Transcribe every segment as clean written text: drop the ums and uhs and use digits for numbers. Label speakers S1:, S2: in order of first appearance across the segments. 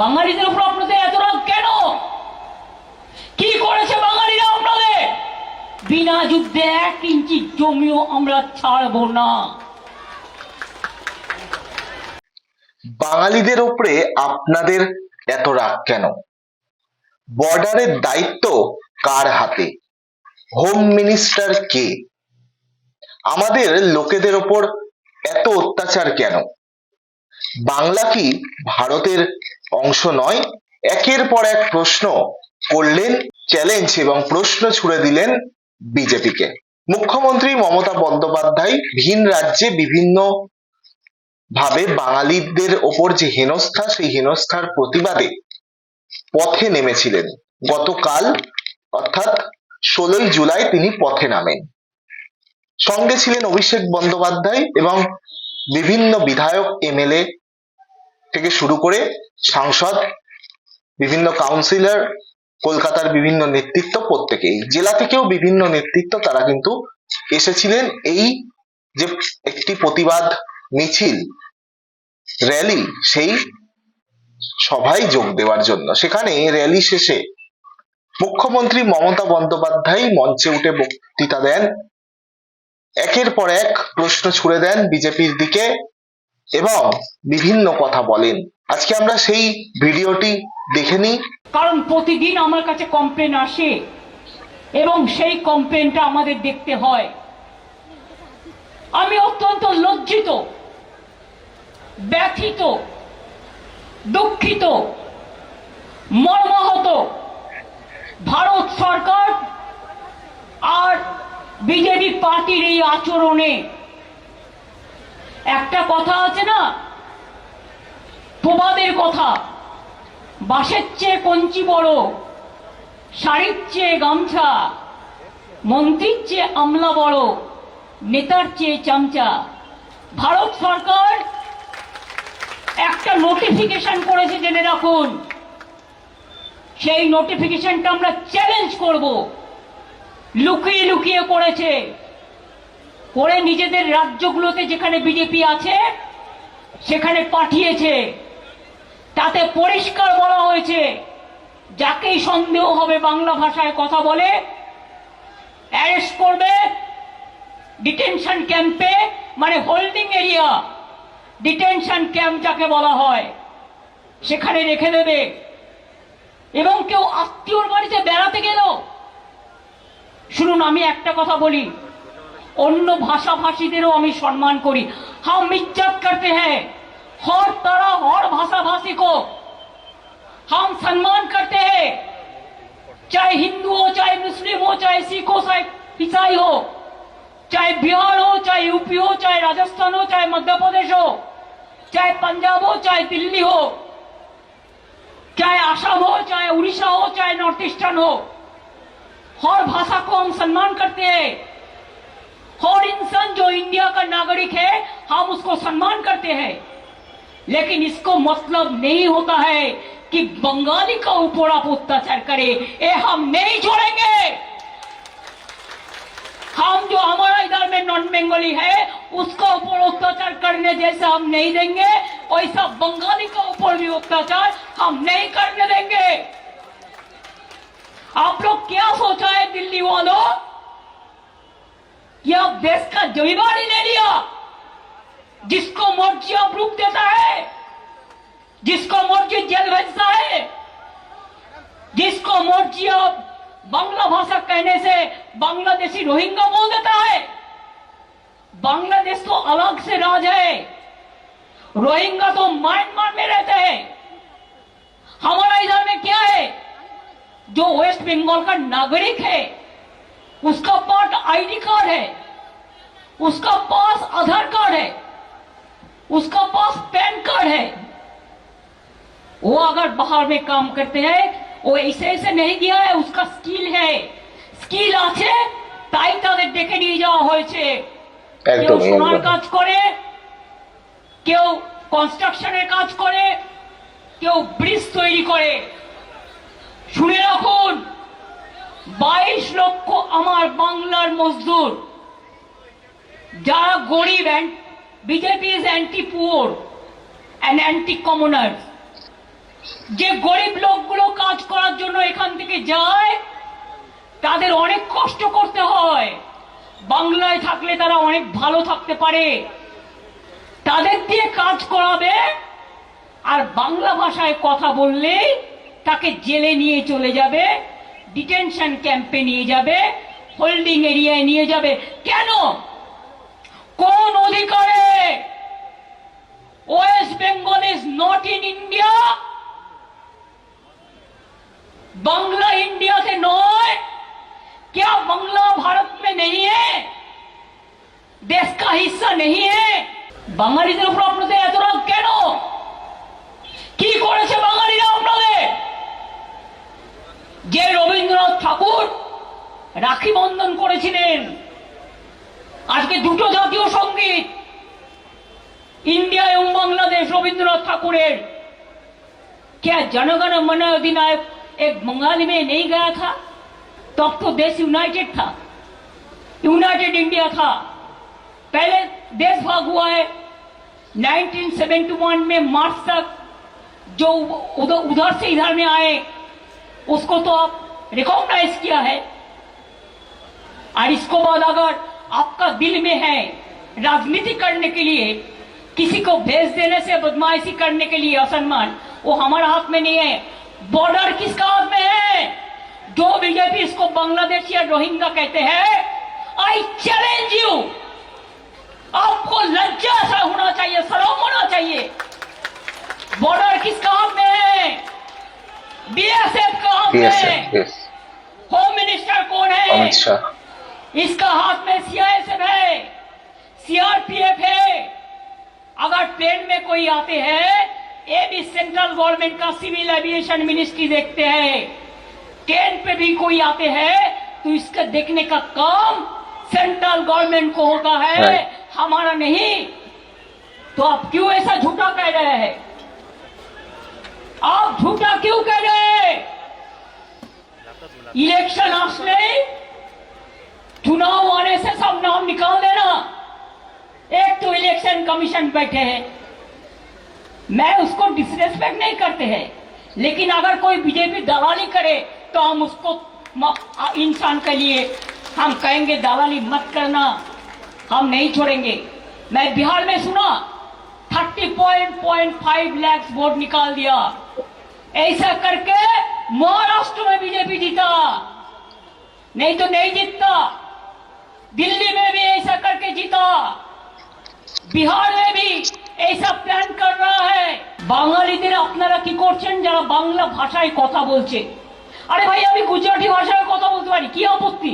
S1: বাঙালিদের উপর আপনাদের এত রাগ কেন? কি করেছে বাঙালিরা আপনাদের? বিনা যুদ্ধে 1 ইঞ্চি জমিও আমরা ছাড়বো না।
S2: বাঙালিদের উপরে আপনাদের এত রাগ কেন? বর্ডারের দায়িত্ব কার হাতে? হোম মিনিস্টার কে? আমাদের লোকেদের ওপর এত অত্যাচার কেন? বাংলা কি ভারতের অংশ নয়? একের পর এক প্রশ্ন করলেন, চ্যালেঞ্জ এবং প্রশ্ন ছুড়ে দিলেন বিজেপিকে। মুখ্যমন্ত্রী মমতা বন্দ্যোপাধ্যায় ভিন রাজ্যে বিভিন্ন ভাবে বাঙালিদের ওপর যে হেনস্থা, সেই হেনস্থার প্রতিবাদে পথে নেমেছিলেন। গতকাল অর্থাৎ 16ই জুলাই তিনি পথে নামেন। সঙ্গে ছিলেন অভিষেক বন্দ্যোপাধ্যায় এবং বিভিন্ন বিধায়ক, এমএলএ থেকে শুরু করে সাংসদ, বিভিন্ন কাউন্সিলর, কলকাতার বিভিন্ন নেতৃত্ব, প্রত্যেকেই জেলা থেকেও বিভিন্ন নেতৃত্ব তারা কিন্তু এসেছিলেন এই যে একটি প্রতিবাদ মিছিল, র্যালি, সেই সভায় যোগ দেওয়ার জন্য। সেখানে র্যালি শেষে মুখ্যমন্ত্রী মমতা বন্দ্যোপাধ্যায় মঞ্চে উঠে বক্তৃতা দেন, একের পর এক প্রশ্ন ছুড়ে দেন বিজেপির দিকে এবং বিভিন্ন কথা বলেন। আজকে আমরা সেই ভিডিওটি দেখে নিই।
S1: কারণ প্রতিদিন আমার কাছে কমপ্লেন আসে এবং সেই কমপ্লেনটা আমাদের দেখতে হয়। আমি অত্যন্ত লজ্জিত, ব্যথিত, দুঃখিত, মর্মাহত। ভারত সরকার আর বিজেপি পার্টির এই আচরণে। একটা কথা আছে না, প্রবাদের কথা, বাঁশের চেয়ে কঞ্চি বড়, শাড়ির চেয়ে গামছা, মন্ত্রীর চেয়ে আমলা বড়, নেতার চেয়ে চামচা। ভারত সরকার একটা নোটিফিকেশন করেছে, জেনে রাখুন। সেই নোটিফিকেশনটা আমরা চ্যালেঞ্জ করব। লুকিয়ে লুকিয়ে করেছে, করে নিজেদের রাজ্যগুলোতে যেখানে বিজেপি আছে সেখানে পাঠিয়েছে। তাতে পরিষ্কার বলা হয়েছে, যাকেই সন্দেহ হবে বাংলা ভাষায় কথা বলে অ্যারেস্ট করবে, ডিটেনশন ক্যাম্পে, মানে হোল্ডিং এরিয়া, ডিটেনশন ক্যাম্প যাকে বলা হয়, সেখানে রেখে দেবে। এবং কেউ আত্মীয়র বাড়িতে বেড়াতে গেল, শুনুন আমি একটা কথা বলি, অন্য ভাষাভাষীদেরও আমি সম্মান করি। हम इज्जत करते हैं हर तरह हर भाषा भाषी को हम सम्मान करते हैं, चाहे हिंदू हो, चाहे मुस्लिम हो, चाहे सिख हो, चाहे ईसाई हो, चाहे बिहार हो, चाहे यूपी हो, चाहे राजस्थान हो, चाहे मध्य प्रदेश हो, चाहे पंजाब हो, चाहे दिल्ली हो, चाहे असम हो, चाहे उड़ीसा हो, चाहे नॉर्थ ईस्टर्न हो, हर भाषा को हम सम्मान करते हैं। हर इंसान जो इंडिया का नागरिक है हम उसको सम्मान करते हैं। लेकिन इसको मतलब नहीं होता है कि बंगाली का ऊपर आप अत्याचार करें, ये हम नहीं छोड़ेंगे। हम जो हमारा इधर में नॉन बंगाली है उसका ऊपर अत्याचार करने जैसा हम नहीं देंगे, वैसा बंगाली का ऊपर भी अत्याचार हम नहीं करने देंगे। आप लोग क्या सोचा है दिल्ली वालों कि आप देश का जिम्मेदारी ले लिया, जिसको मर्जी आप रुक देता है, जिसको मर्जी जेल भेजता है, जिसको मर्जी आप बांग्ला भाषा कहने से बांग्लादेशी रोहिंग्या बोल देता है। बांग्लादेश तो अलग से राज है, रोहिंग्या तो म्यांमार में रहते हैं। हमारा इधर में क्या है, जो वेस्ट बंगाल का नागरिक है उसका पास आईडी कार्ड है, उसका पास आधार कार्ड है, उसका पास पैन कार्ड है। वो अगर बाहर में काम करते हैं वो ऐसे ऐसे नहीं गया है, उसका स्किल है, स्किल আছে তাই তাদের ডেকে নিয়ে যাওয়া হয়েছে। কেউ সোনার কাজ করে, কেউ কনস্ট্রাকশনের কাজ করে, কেউ ব্রিজ তৈরি করে। শুনে রাখুন, 22 লক্ষ আমার বাংলার মজদুর, যারা গরিব, BJP is anti poor and anti commoners. যে গরিব লোকগুলো কাজ করার জন্য এখান থেকে যায় তাদের অনেক কষ্ট করতে হয়, বাংলায় থাকলে তারা অনেক ভালো থাকতে পারে, তাদের দিয়ে কাজ করাবে, আর বাংলা ভাষায় কথা বললে তাকে জেলে নিয়ে চলে যাবে, ডিটেনশন ক্যাম্পে নিয়ে যাবে, হোল্ডিং এরিয়ায় নিয়ে যাবে। কেন? কোন অধিকারে? West Bengal is not in India, Bangla India से नॉय, क्या बांग्ला भारत में नहीं है, देश का हिस्सा नहीं है? বাঙালিদের উপর আপনাদের এত রাগ কেন? কি করেছে বাঙালিরা আপনাদের? যে রবীন্দ্রনাথ ঠাকুর রাখি বন্ধন করেছিলেন, আজকে দুটো জাতীয় সঙ্গীত इंडिया एवं बांग्लादेश रविंद्रनाथ ठाकुरेर, क्या जनगण मन अधिनायक एक बंगाली में नहीं गया था? तब तो देश यूनाइटेड था, यूनाइटेड इंडिया था। पहले देश भाग हुआ है 1971 में मार्च तक, जो उधर से इधर में आए उसको तो आप रिकॉग्नाइज किया है। और इसको बाद अगर आपका दिल में है राजनीति करने के लिए, किसी को भेज देने से बदमाशी करने के लिए असम्मान, वो हमारा हाथ में नहीं है। बॉर्डर किसका हाथ में है? जो बीजेपी इसको बांग्लादेश या रोहिंग्या कहते हैं, आई चैलेंज यू, आपको लज्जा सा होना चाहिए, शर्म होना चाहिए। बॉर्डर किसका हाथ में है? बीएसएफ का हाथ में है। होम मिनिस्टर कौन है?
S2: अमित शाह।
S1: इसका हाथ में सीआईएसएफ है, सीआरपीएफ है। अगर प्लेन में कोई आते हैं, ये भी सेंट्रल गवर्नमेंट का सिविल एविएशन मिनिस्ट्री देखते हैं। ट्रेन पे भी कोई आते हैं तो इसका देखने का काम सेंट्रल गवर्नमेंट को होता है, हमारा नहीं। तो आप क्यों ऐसा झूठा कह रहे हैं? आप झूठा क्यों कह रहे हैं? इलेक्शन आसले, चुनाव आने से सब नाम निकाल देना। एक तो इलेक्शन कमीशन बैठे हैं, मैं उसको डिसरेस्पेक्ट नहीं करते हैं, लेकिन अगर कोई बीजेपी दलाली करे तो हम उसको इंसान के लिए हम कहेंगे दलाली मत करना, हम नहीं छोड़ेंगे। मैं बिहार में सुना 30.5 लाख वोट निकाल दिया, ऐसा करके महाराष्ट्र में बीजेपी जीता, नहीं तो नहीं जीतता। दिल्ली में भी ऐसा करके जीता, बिहार में भी ऐसा प्लान कर रहा है। বাঙালিদের আপনারা কি করছেন যারা বাংলা ভাষায় কথা বলছে? আরে ভাই, আমি গুজরাটি ভাষায় কথা বলতে পারি, কি আপত্তি?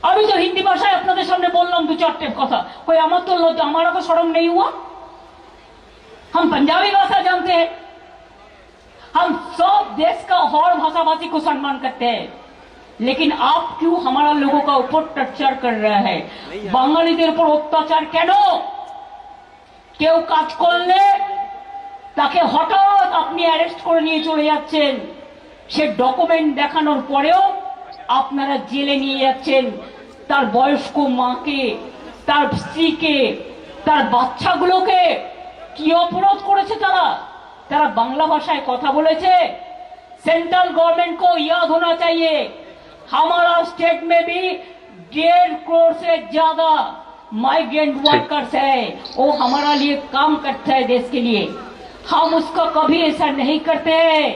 S1: আমি তো হিন্দি ভাষায় আপনাদের সামনে বললাম দু চারটে কথা, कोई আমার তো লজ্জা, हमारा तो शर्म नहीं हुआ? हम पंजाबी भाषा जानते हैं, हम सब देश का और भाषा भाषी को सम्मान करते हैं, लेकिन आप क्यों हमारा लोगों का ऊपर टर्चर कर रहा है? বাঙালিদের উপর অত্যাচার কেন? কেউ কাজ করলে তাকে হঠাৎ আপনি অ্যারেস্ট করে নিয়ে চলে যাচ্ছেন, সে ডকুমেন্ট দেখানোর পরেও আপনারা জেলে নিয়ে যাচ্ছেন তার বয়স্ক মাকে, তার স্ত্রীকে, তার বাচ্চাগুলোকে। কি অপরাধ করেছে তারা? তারা বাংলা ভাষায় কথা বলেছে। सेंट्रल गवर्नमेंट को याद होना चाहिए, हमारा स्टेट में भी 1.5 करोड़ से ज्यादा माइग्रेंट वर्कर्स है, वो हमारा लिए काम करता है देश के लिए, हम उसका कभी ऐसा नहीं करते हैं।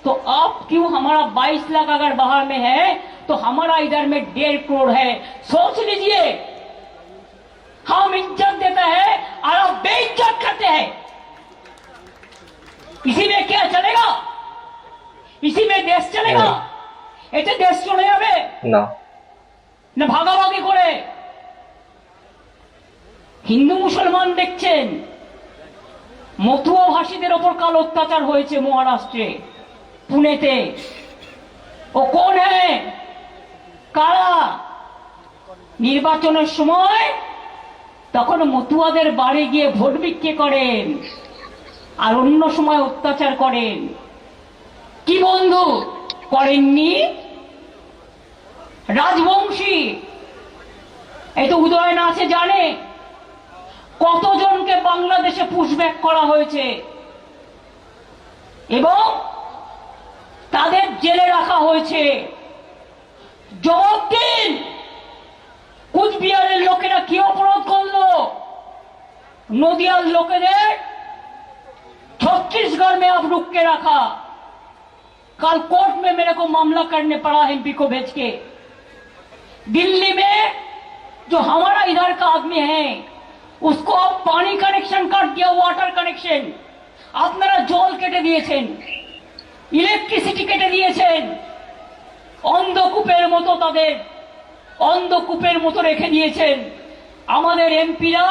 S1: तो आप क्यों, हमारा 22 लाख अगर बाहर में है तो हमारा इधर में 1.5 करोड़ है। सोच लीजिए, हम इज्जत देते हैं और आप बेइज्जत करते हैं। इसी में क्या चलेगा? इसी में देश चलेगा? এতে দেশ চলে যাবে
S2: না,
S1: না ভাগাভাগি করে? হিন্দু মুসলমান দেখছেন, মতুয়া ভাষীদের ওপর কাল অত্যাচার হয়েছে মহারাষ্ট্রে, পুনেতে। ও কোন হ্যাঁ, কারা? নির্বাচনের সময় তখন মতুয়াদের বাড়ি গিয়ে ভোট বিক্রি করেন আর অন্য সময় অত্যাচার করেন। কি বন্ধু করেননি? রাজবংশী, এই তো উদয়ন আছে, জানে কতজনকে বাংলাদেশে পুশব্যাক করা হয়েছে। এবং তাদের জেলে রাখা হয়েছে। জবাব দিন, কুচবিহারের লোকেরা কি অপরাধ করলো? নদিয়ার लोकेদের छत्तीसगढ़ में अब रुक के रखा। कल कोर्ट में मेरे को मामला करने पड़ा एमपी को भेज के। दिल्ली में जो हमारा इधर का आदमी है उसको अब पानी कनेक्शन काट दिया, वाटर कनेक्शन। আপনারা জল কেটে দিয়েছেন, ইলেকট্রিসিটি কেটে দিয়েছেন, অন্ধকূপের মতো তাদের অন্ধকূপের মতো রেখে দিয়েছেন। আমাদের এমপিরা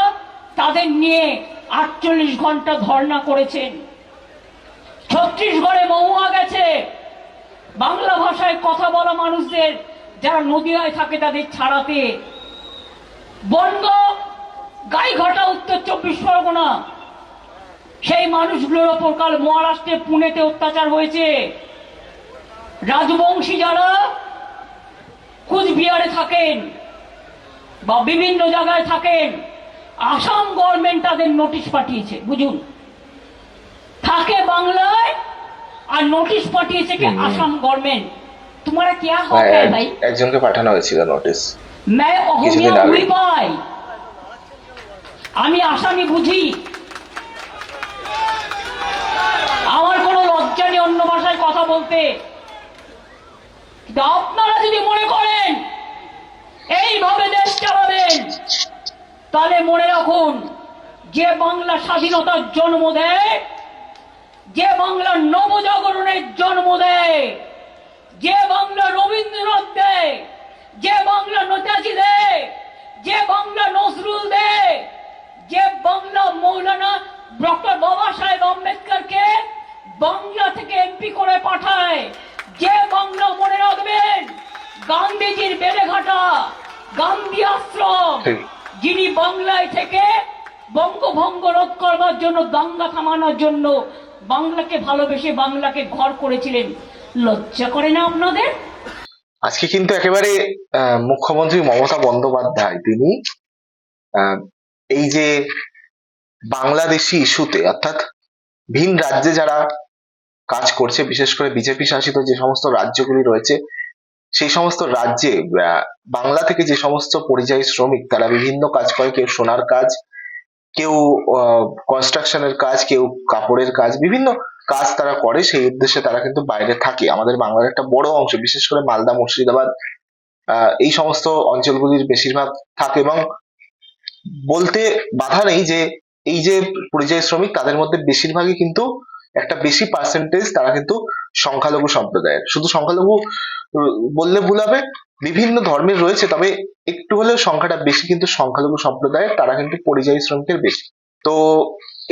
S1: তাদের নিয়ে 48 ঘন্টা ধর্ণা করেছেন। ছত্তিশগড়ে মহুয়া গেছে বাংলা ভাষায় কথা বলা মানুষদের, যারা নদিয়ায় থাকে তাদের ছাড়াতে। বন্ধ গাইঘাটা উত্তর 24 পরগনা, সেই মানুষগুলোর ওপর কাল মহারাষ্ট্রে পুনেতে অত্যাচার হয়েছে। রাজবংশী যারা কুচবিহারে থাকেন বা বিভিন্ন জায়গায় থাকেন, আসাম গভর্নমেন্ট তাদের নোটিশ পাঠিয়েছে। বুঝুন, থাকে বাংলায় আর নোটিশ পাঠিয়েছে কি আসাম গভর্নমেন্ট। তোমারা क्या हो गया भाई?
S2: একজনকে পাঠানো হয়েছিল নোটিশ।
S1: मैं অহমিয়া বুঝি পাই, আমি আসামি বুঝি, আমার কোনো লজ্জা নেই অন্য ভাষায় কথা বলতে। কিন্তু আপনারা যদি মনে করেন এইভাবে দেশ চালাবেন, তাহলে মনে রাখুন, যে বাংলা স্বাধীনতার জন্ম দেয়, যে বাংলা নবজাগরণের জন্ম দেয়, যে বাংলা রবীন্দ্রনাথ দেয়, যে বাংলা নেতাজি দেয়, যে বাংলা নজরুল দেয়, যে বাংলা মৌলানা ডক্টর বাবা সাহেব আম্বেদকরকে বাংলা থেকে এমপি করে পাঠায়, যে বাংলা মনে রাখবেন গান্ধীজির বেলেঘাটা গান্ধী আশ্রম, যিনি বাংলায় থেকে বঙ্গভঙ্গ রোধ করবার জন্য, দাঙ্গা থামানোর জন্য বাংলাকে ভালোবেসে বাংলাকে ঘর করেছিলেন। লজ্জা করে না আপনাদের?
S2: আজকে কিন্তু একেবারে মুখ্যমন্ত্রী মমতা বন্দ্যোপাধ্যায় তিনি এই যে বাংলাদেশি ইস্যুতে, অর্থাৎ ভিন রাজ্যে যারা কাজ করছে, বিশেষ করে বিজেপি শাসিত যে সমস্ত রাজ্যগুলি রয়েছে, সেই সমস্ত রাজ্যে বাংলা থেকে যে সমস্ত পরিযায়ী শ্রমিক তারা বিভিন্ন কাজ করে, কেউ সোনার কাজ, কেউ কনস্ট্রাকশনের কাজ, কেউ কাপড়ের কাজ, বিভিন্ন কাজ তারা করে, সেই উদ্দেশ্যে তারা কিন্তু বাইরে থাকে। আমাদের বাংলার একটা বড় অংশ, বিশেষ করে মালদা, মুর্শিদাবাদ, এই সমস্ত অঞ্চলগুলির বেশিরভাগ থাকে। এবং বলতে বাধা নেই যে এই যে পরিযায়ী শ্রমিক তাদের মধ্যে বেশিরভাগই কিন্তু একটা বেশি পার্সেন্টেজ তারা কিন্তু সংখ্যালঘু সম্প্রদায়ের। শুধু সংখ্যালঘু বললে ভুল হবে, বিভিন্ন ধর্মের রয়েছে, তবে একটু হলেও সংখ্যাটা বেশি কিন্তু সংখ্যালঘু সম্প্রদায়ের, তারা কিন্তু পরিযায়ী শ্রমিকের বেশি। তো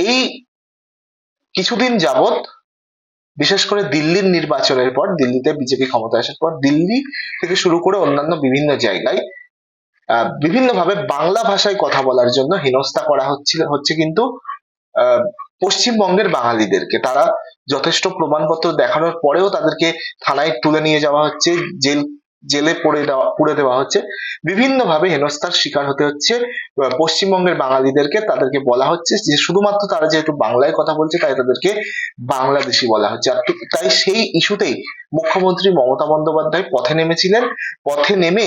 S2: এই কিছুদিন যাবত, বিশেষ করে দিল্লির নির্বাচনের পর, দিল্লিতে বিজেপি ক্ষমতা আসার পর, দিল্লি থেকে শুরু করে অন্যান্য বিভিন্ন জায়গায় বিভিন্নভাবে বাংলা ভাষায় কথা বলার জন্য হেনস্থা করা হচ্ছে কিন্তু পশ্চিমবঙ্গের বাঙালিদেরকে। তারা যথেষ্ট প্রমাণপত্র দেখানোর পরেও তাদেরকে থানায় তুলে নিয়ে যাওয়া হচ্ছে, জেলে পুরে দেওয়া হচ্ছে, বিভিন্নভাবে হেনস্থার শিকার হতে হচ্ছে পশ্চিমবঙ্গের বাঙালিদেরকে। তাদেরকে বলা হচ্ছে যে শুধুমাত্র তারা যেহেতু বাংলায় কথা বলছে তাই তাদেরকে বাংলাদেশি বলা হচ্ছে। আর তাই সেই ইস্যুতেই মুখ্যমন্ত্রী মমতা বন্দ্যোপাধ্যায় পথে নেমেছিলেন। পথে নেমে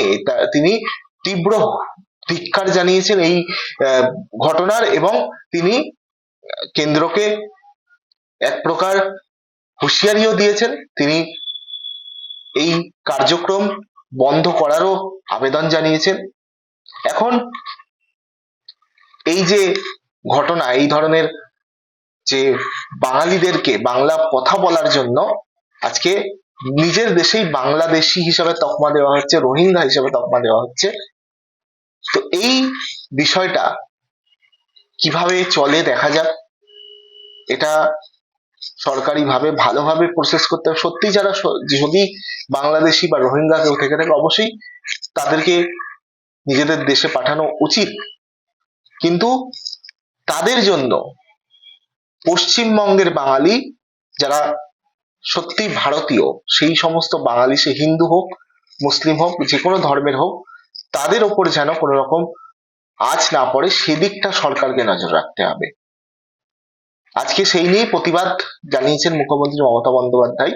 S2: তিনি তীব্র ধিক্কার জানিয়েছেন এই ঘটনার, এবং তিনি কেন্দ্রকে এক প্রকার হুঁশিয়ারিও দিয়েছেন। তিনি এই কার্যক্রম বন্ধ করারও আবেদন জানিয়েছেন। এখন এই যে ঘটনা, এই ধরনের যে বাঙালিদেরকে বাংলা কথা বলার জন্য আজকে নিজের দেশেই বাংলাদেশি হিসাবে তকমা দেওয়া হচ্ছে, রোহিঙ্গা হিসাবে তকমা দেওয়া হচ্ছে। তো এই বিষয়টা কিভাবে চলে দেখা যাক। এটা সরকারিভাবে ভালোভাবে প্রসেস করতে হবে। সত্যি যারা যদি বাংলাদেশি বা রোহিঙ্গা কেউ থেকে থাকে, অবশ্যই তাদেরকে নিজেদের দেশে পাঠানো উচিত, কিন্তু তাদের জন্য পশ্চিমবঙ্গের বাঙালি যারা সত্যি ভারতীয়, সেই সমস্ত বাঙালি, সে হিন্দু হোক, মুসলিম হোক, যে কোনো ধর্মের হোক, তাদের ওপর যেন কোনো রকম আঁচ না পড়ে, সেদিকটা সরকারকে নজর রাখতে হবে। আজকে সেই নিয়ে প্রতিবাদ জানিয়েছেন মুখ্যমন্ত্রী মমতা বন্দ্যোপাধ্যায়।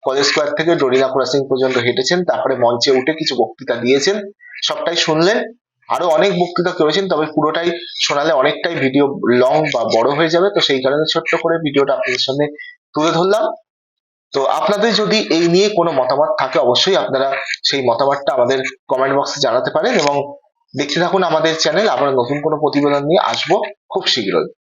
S2: কলেজ স্কোয়ার থেকে ডরিনা ক্রসিং পর্যন্ত হেঁটেছেন, তারপরে মঞ্চে উঠে কিছু বক্তৃতা দিয়েছেন, সবটাই শুনলেন। আরো অনেক বক্তৃতা করেছেন, তবে পুরোটাই শোনালে অনেকটাই ভিডিও লং বা বড় হয়ে যাবে, তো সেই কারণে ছোট্ট করে ভিডিওটা আপনাদের সামনে তুলে ধরলাম। তো আপনাদের যদি এই নিয়ে কোনো মতামত থাকে, অবশ্যই আপনারা সেই মতামতটা আমাদের কমেন্ট বক্সে জানাতে পারেন, এবং দেখতে থাকুন আমাদের চ্যানেল। আমরা নতুন কোনো প্রতিবেদন নিয়ে আসবো খুব শীঘ্রই।